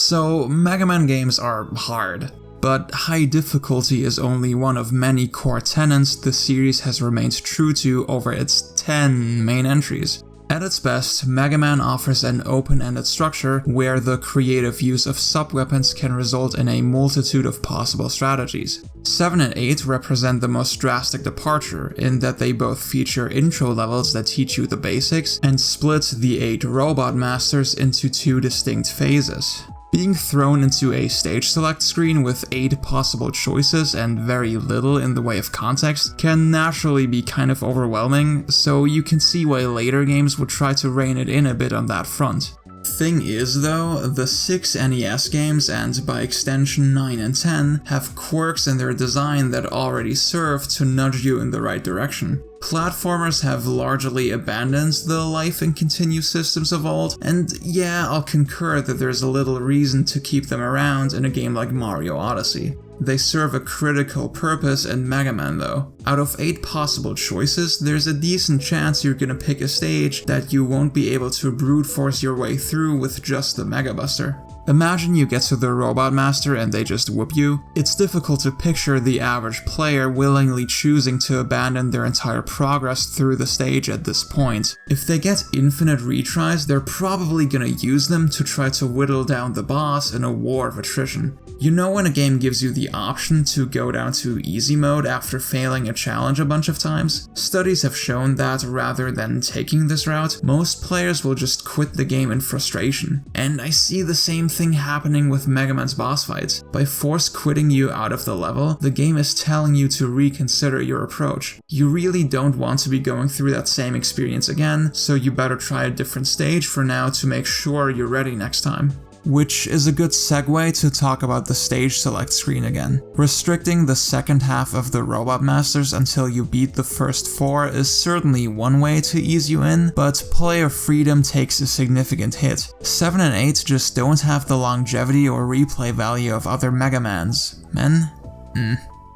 So Mega Man games are hard. But high difficulty is only one of many core tenets the series has remained true to over its 10 main entries. At its best, Mega Man offers an open-ended structure where the creative use of sub-weapons can result in a multitude of possible strategies. 7 and 8 represent the most drastic departure in that they both feature intro levels that teach you the basics and split the 8 Robot Masters into 2 distinct phases. Being thrown into a stage select screen with 8 possible choices and very little in the way of context can naturally be kind of overwhelming, so you can see why later games would try to rein it in a bit on that front. Thing is though, the 6 NES games, and by extension 9 and 10, have quirks in their design that already serve to nudge you in the right direction. Platformers have largely abandoned the life and continue systems of old, and yeah, I'll concur that there's a little reason to keep them around in a game like Mario Odyssey. They serve a critical purpose in Mega Man though. Out of 8 possible choices, there's a decent chance you're gonna pick a stage that you won't be able to brute force your way through with just the Mega Buster. Imagine you get to the Robot Master and they just whoop you. It's difficult to picture the average player willingly choosing to abandon their entire progress through the stage at this point. If they get infinite retries, they're probably gonna use them to try to whittle down the boss in a war of attrition. You know when a game gives you the option to go down to easy mode after failing a challenge a bunch of times? Studies have shown that rather than taking this route, most players will just quit the game in frustration. And I see the same thing happening with Mega Man's boss fights. By force quitting you out of the level, the game is telling you to reconsider your approach. You really don't want to be going through that same experience again, so you better try a different stage for now to make sure you're ready next time. Which is a good segue to talk about the stage select screen again. Restricting the second half of the Robot Masters until you beat the first 4 is certainly one way to ease you in, but player freedom takes a significant hit. 7 and 8 just don't have the longevity or replay value of other Mega Mans.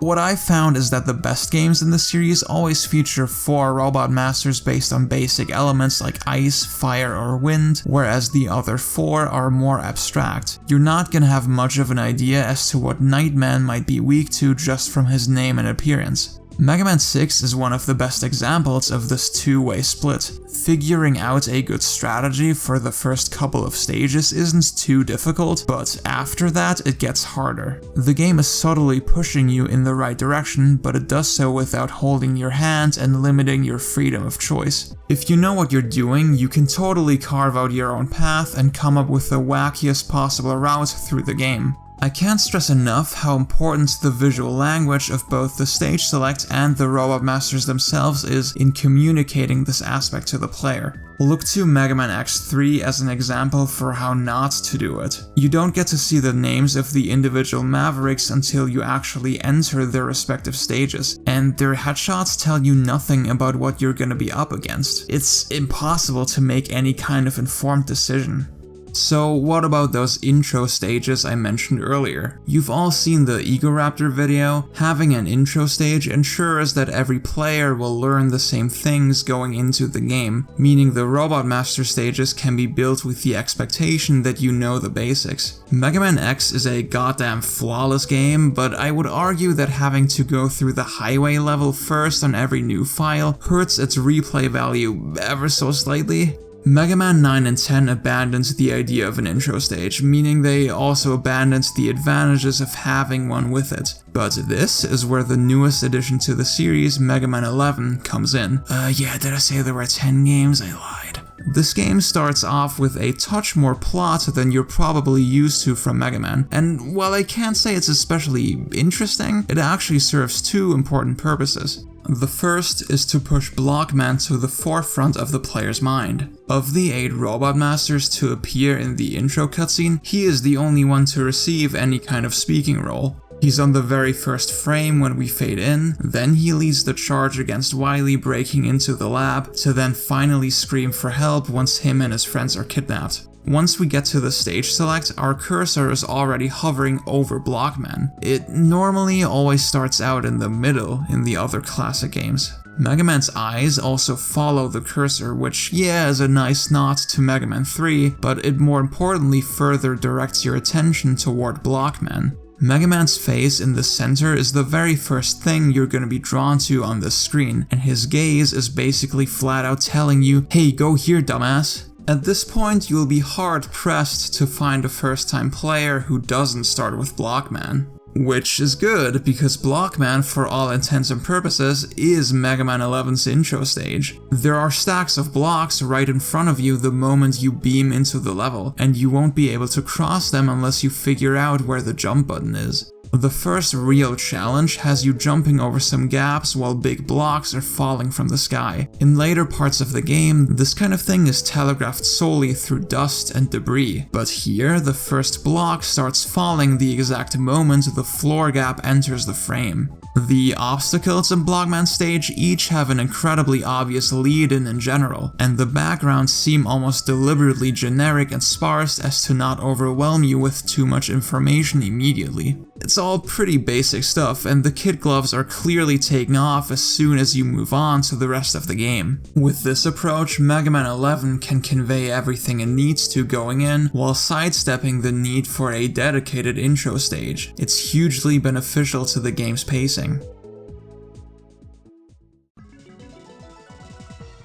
What I found is that the best games in the series always feature 4 Robot Masters based on basic elements like ice, fire, or wind, whereas the other 4 are more abstract. You're not gonna have much of an idea as to what Nightman might be weak to just from his name and appearance. Mega Man 6 is one of the best examples of this two-way split. Figuring out a good strategy for the first couple of stages isn't too difficult, but after that it gets harder. The game is subtly pushing you in the right direction, but it does so without holding your hand and limiting your freedom of choice. If you know what you're doing, you can totally carve out your own path and come up with the wackiest possible route through the game. I can't stress enough how important the visual language of both the stage select and the Robot Masters themselves is in communicating this aspect to the player. Look to Mega Man X3 as an example for how not to do it. You don't get to see the names of the individual Mavericks until you actually enter their respective stages, and their headshots tell you nothing about what you're gonna be up against. It's impossible to make any kind of informed decision. So what about those intro stages I mentioned earlier? You've all seen the Egoraptor video. Having an intro stage ensures that every player will learn the same things going into the game, meaning the Robot Master stages can be built with the expectation that you know the basics. Mega Man X is a goddamn flawless game, but I would argue that having to go through the highway level first on every new file hurts its replay value ever so slightly. Mega Man 9 and 10 abandoned the idea of an intro stage, meaning they also abandoned the advantages of having one with it. But this is where the newest addition to the series, Mega Man 11, comes in. Did I say there were 10 games? I lied. This game starts off with a touch more plot than you're probably used to from Mega Man, and while I can't say it's especially interesting, it actually serves 2 important purposes. The first is to push Blockman to the forefront of the player's mind. Of the 8 Robot Masters to appear in the intro cutscene, he is the only one to receive any kind of speaking role. He's on the very first frame when we fade in, then he leads the charge against Wily breaking into the lab, to then finally scream for help once him and his friends are kidnapped. Once we get to the stage select, our cursor is already hovering over Blockman. It normally always starts out in the middle in the other classic games. Mega Man's eyes also follow the cursor, which yeah is a nice nod to Mega Man 3, but it more importantly further directs your attention toward Block Man. Mega Man's face in the center is the very first thing you're gonna be drawn to on this screen, and his gaze is basically flat out telling you, hey, go here, dumbass. At this point, you'll be hard-pressed to find a first-time player who doesn't start with Block Man. Which is good, because Block Man, for all intents and purposes, is Mega Man 11's intro stage. There are stacks of blocks right in front of you the moment you beam into the level, and you won't be able to cross them unless you figure out where the jump button is. The first real challenge has you jumping over some gaps while big blocks are falling from the sky. In later parts of the game, this kind of thing is telegraphed solely through dust and debris, but here the first block starts falling the exact moment the floor gap enters the frame. The obstacles in Block Man stage each have an incredibly obvious lead-in in general, and the backgrounds seem almost deliberately generic and sparse as to not overwhelm you with too much information immediately. It's all pretty basic stuff, and the kid gloves are clearly taken off as soon as you move on to the rest of the game. With this approach, Mega Man 11 can convey everything it needs to going in, while sidestepping the need for a dedicated intro stage. It's hugely beneficial to the game's pacing.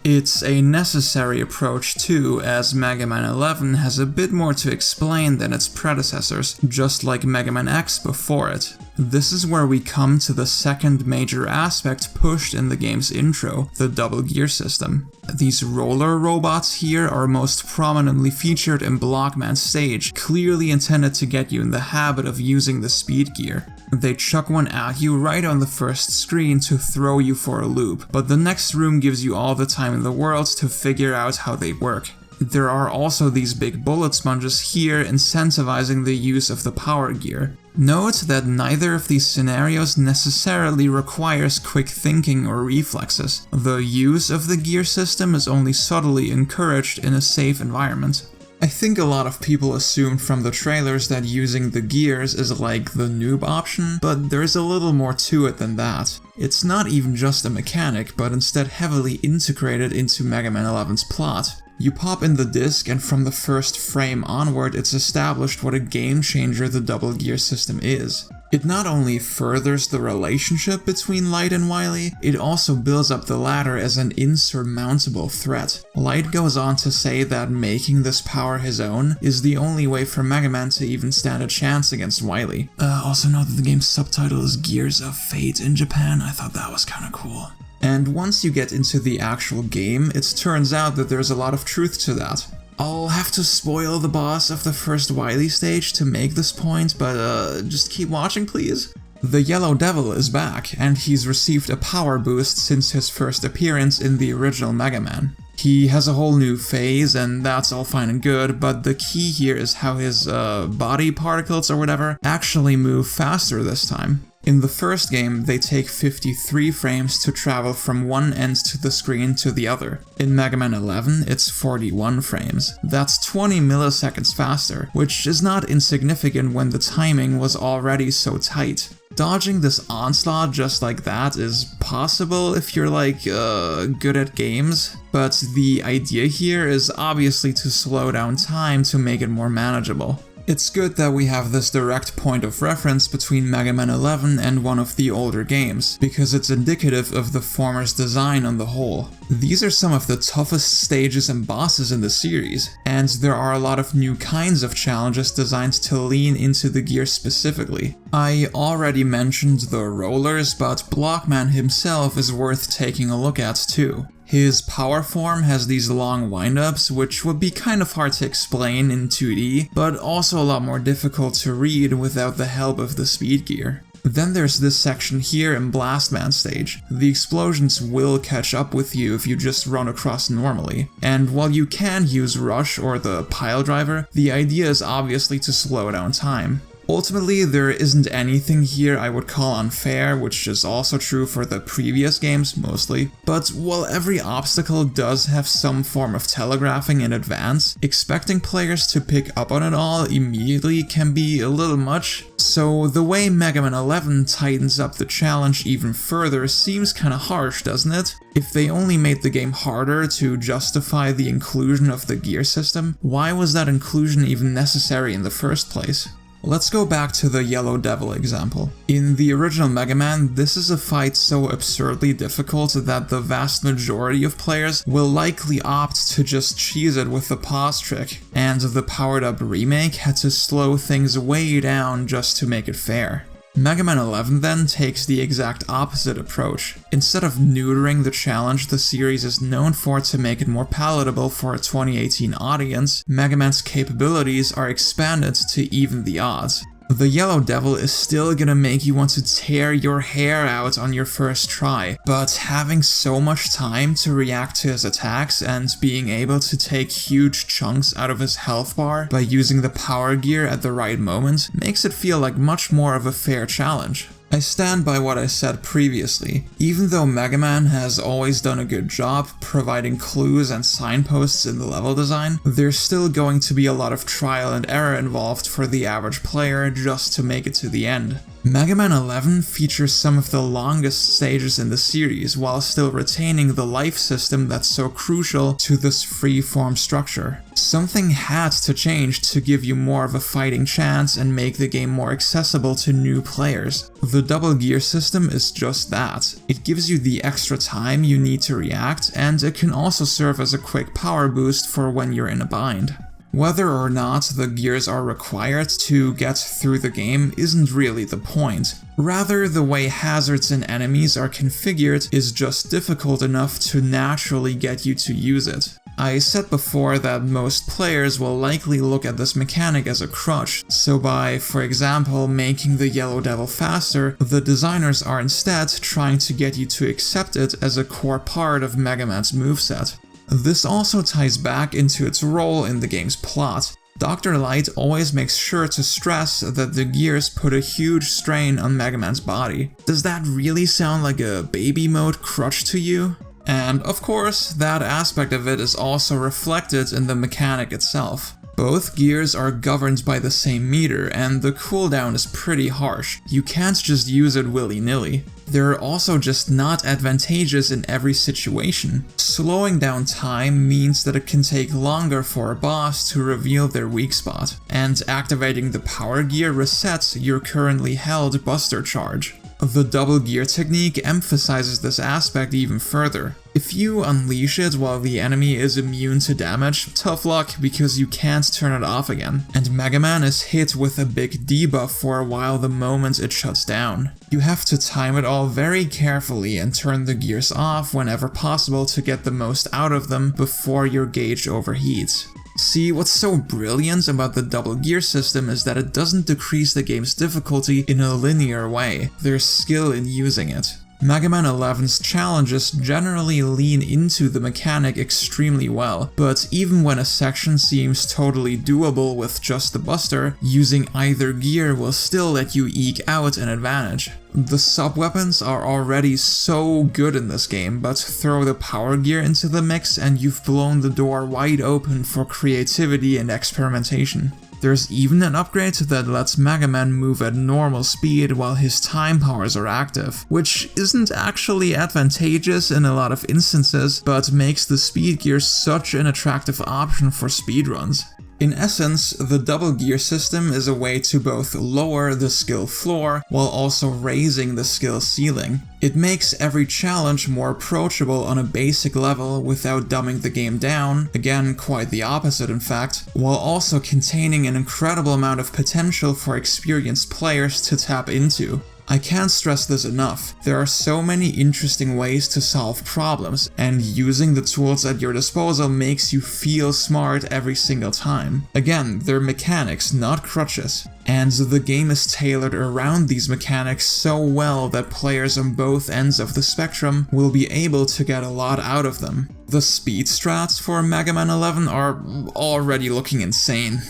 It's a necessary approach too, as Mega Man 11 has a bit more to explain than its predecessors, just like Mega Man X before it. This is where we come to the second major aspect pushed in the game's intro, the double gear system. These roller robots here are most prominently featured in Block Man stage, clearly intended to get you in the habit of using the speed gear. They chuck one at you right on the first screen to throw you for a loop, but the next room gives you all the time in the world to figure out how they work. There are also these big bullet sponges here incentivizing the use of the power gear. Note that neither of these scenarios necessarily requires quick thinking or reflexes. The use of the gear system is only subtly encouraged in a safe environment. I think a lot of people assumed from the trailers that using the gears is like the noob option, but there's a little more to it than that. It's not even just a mechanic, but instead heavily integrated into Mega Man 11's plot. You pop in the disc, and from the first frame onward it's established what a game changer the double gear system is. It not only furthers the relationship between Light and Wily, it also builds up the latter as an insurmountable threat. Light goes on to say that making this power his own is the only way for Mega Man to even stand a chance against Wily. Also note that the game's subtitle is Gears of Fate in Japan. I thought that was kinda cool. And once you get into the actual game, it turns out that there's a lot of truth to that. I'll have to spoil the boss of the first Wily stage to make this point, but just keep watching please. The Yellow Devil is back, and he's received a power boost since his first appearance in the original Mega Man. He has a whole new phase, and that's all fine and good, but the key here is how his body particles or whatever actually move faster this time. In the first game, they take 53 frames to travel from one end to the screen to the other. In Mega Man 11, it's 41 frames. That's 20 milliseconds faster, which is not insignificant when the timing was already so tight. Dodging this onslaught just like that is possible if you're like, good at games, but the idea here is obviously to slow down time to make it more manageable. It's good that we have this direct point of reference between Mega Man 11 and one of the older games, because it's indicative of the former's design on the whole. These are some of the toughest stages and bosses in the series, and there are a lot of new kinds of challenges designed to lean into the gear specifically. I already mentioned the rollers, but Block Man himself is worth taking a look at too. His power form has these long windups, which would be kind of hard to explain in 2D, but also a lot more difficult to read without the help of the speed gear. Then there's this section here in Blast Man stage. The explosions will catch up with you if you just run across normally, and while you can use Rush or the pile driver, the idea is obviously to slow down time. Ultimately, there isn't anything here I would call unfair, which is also true for the previous games, mostly. But while every obstacle does have some form of telegraphing in advance, expecting players to pick up on it all immediately can be a little much, So the way Mega Man 11 tightens up the challenge even further seems kinda harsh, doesn't it? If they only made the game harder to justify the inclusion of the gear system, why was that inclusion even necessary in the first place? Let's go back to the Yellow Devil example. In the original Mega Man, this is a fight so absurdly difficult that the vast majority of players will likely opt to just cheese it with the pause trick, and the powered up remake had to slow things way down just to make it fair. Mega Man 11 then takes the exact opposite approach. Instead of neutering the challenge the series is known for to make it more palatable for a 2018 audience, Mega Man's capabilities are expanded to even the odds. The Yellow Devil is still gonna make you want to tear your hair out on your first try, but having so much time to react to his attacks and being able to take huge chunks out of his health bar by using the power gear at the right moment makes it feel like much more of a fair challenge. I stand by what I said previously. Even though Mega Man has always done a good job providing clues and signposts in the level design, there's still going to be a lot of trial and error involved for the average player just to make it to the end. Mega Man 11 features some of the longest stages in the series while still retaining the life system that's so crucial to this free-form structure. Something had to change to give you more of a fighting chance and make the game more accessible to new players. The double gear system is just that. It gives you the extra time you need to react, and it can also serve as a quick power boost for when you're in a bind. Whether or not the gears are required to get through the game isn't really the point. Rather, the way hazards and enemies are configured is just difficult enough to naturally get you to use it. I said before that most players will likely look at this mechanic as a crutch, so by, for example, making the Yellow Devil faster, the designers are instead trying to get you to accept it as a core part of Mega Man's moveset. This also ties back into its role in the game's plot. Dr. Light always makes sure to stress that the gears put a huge strain on Mega Man's body. Does that really sound like a baby mode crutch to you? And of course, that aspect of it is also reflected in the mechanic itself. Both gears are governed by the same meter, and the cooldown is pretty harsh. You can't just use it willy-nilly. They're also just not advantageous in every situation. Slowing down time means that it can take longer for a boss to reveal their weak spot, and activating the power gear resets your currently held buster charge. The double gear technique emphasizes this aspect even further. If you unleash it while the enemy is immune to damage, tough luck because you can't turn it off again, and Mega Man is hit with a big debuff for a while the moment it shuts down. You have to time it all very carefully and turn the gears off whenever possible to get the most out of them before your gauge overheats. See, what's so brilliant about the double gear system is that it doesn't decrease the game's difficulty in a linear way. There's skill in using it. Mega Man 11's challenges generally lean into the mechanic extremely well, but even when a section seems totally doable with just the buster, using either gear will still let you eke out an advantage. The sub-weapons are already so good in this game, but throw the power gear into the mix and you've blown the door wide open for creativity and experimentation. There's even an upgrade that lets Mega Man move at normal speed while his time powers are active, which isn't actually advantageous in a lot of instances, but makes the speed gear such an attractive option for speedruns. In essence, the double gear system is a way to both lower the skill floor while also raising the skill ceiling. It makes every challenge more approachable on a basic level without dumbing the game down, again quite the opposite in fact, while also containing an incredible amount of potential for experienced players to tap into. I can't stress this enough. There are so many interesting ways to solve problems, and using the tools at your disposal makes you feel smart every single time. Again, they're mechanics, not crutches. And the game is tailored around these mechanics so well that players on both ends of the spectrum will be able to get a lot out of them. The speed strats for Mega Man 11 are already looking insane.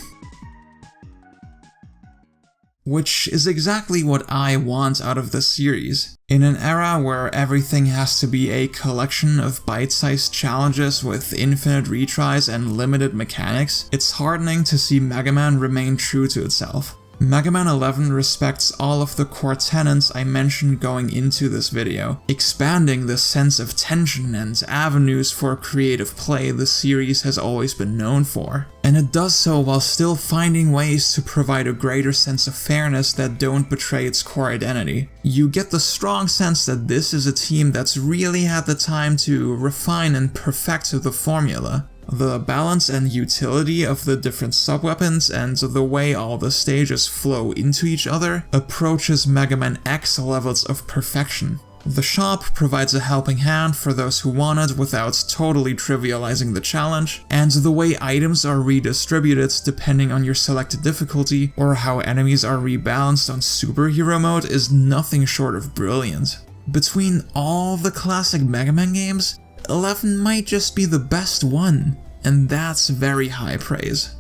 Which is exactly what I want out of this series. In an era where everything has to be a collection of bite-sized challenges with infinite retries and limited mechanics, it's heartening to see Mega Man remain true to itself. Mega Man 11 respects all of the core tenets I mentioned going into this video, expanding the sense of tension and avenues for creative play the series has always been known for. And it does so while still finding ways to provide a greater sense of fairness that don't betray its core identity. You get the strong sense that this is a team that's really had the time to refine and perfect the formula. The balance and utility of the different sub-weapons and the way all the stages flow into each other approaches Mega Man X levels of perfection. The shop provides a helping hand for those who want it without totally trivializing the challenge, and the way items are redistributed depending on your selected difficulty or how enemies are rebalanced on superhero mode is nothing short of brilliant. Between all the classic Mega Man games, 11 might just be the best one, and that's very high praise.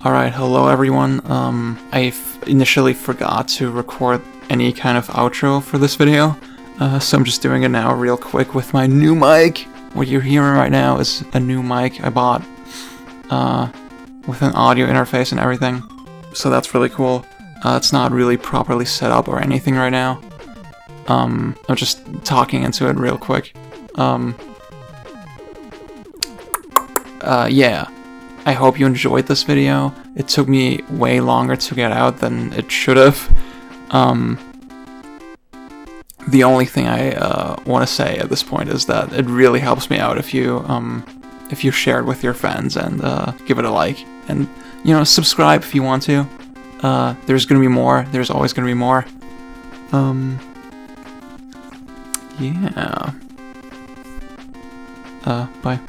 Alright, hello everyone. I initially forgot to record any kind of outro for this video, so I'm just doing it now real quick with my new mic. What you're hearing right now is a new mic I bought, with an audio interface and everything. So that's really cool. It's not really properly set up or anything right now. I'm just talking into it real quick. Yeah. I hope you enjoyed this video. It took me way longer to get out than it should have. The only thing I want to say at this point is that it really helps me out if you share it with your friends and give it a like. And, you know, subscribe if you want to. There's gonna be more. There's always gonna be more. Yeah. Bye.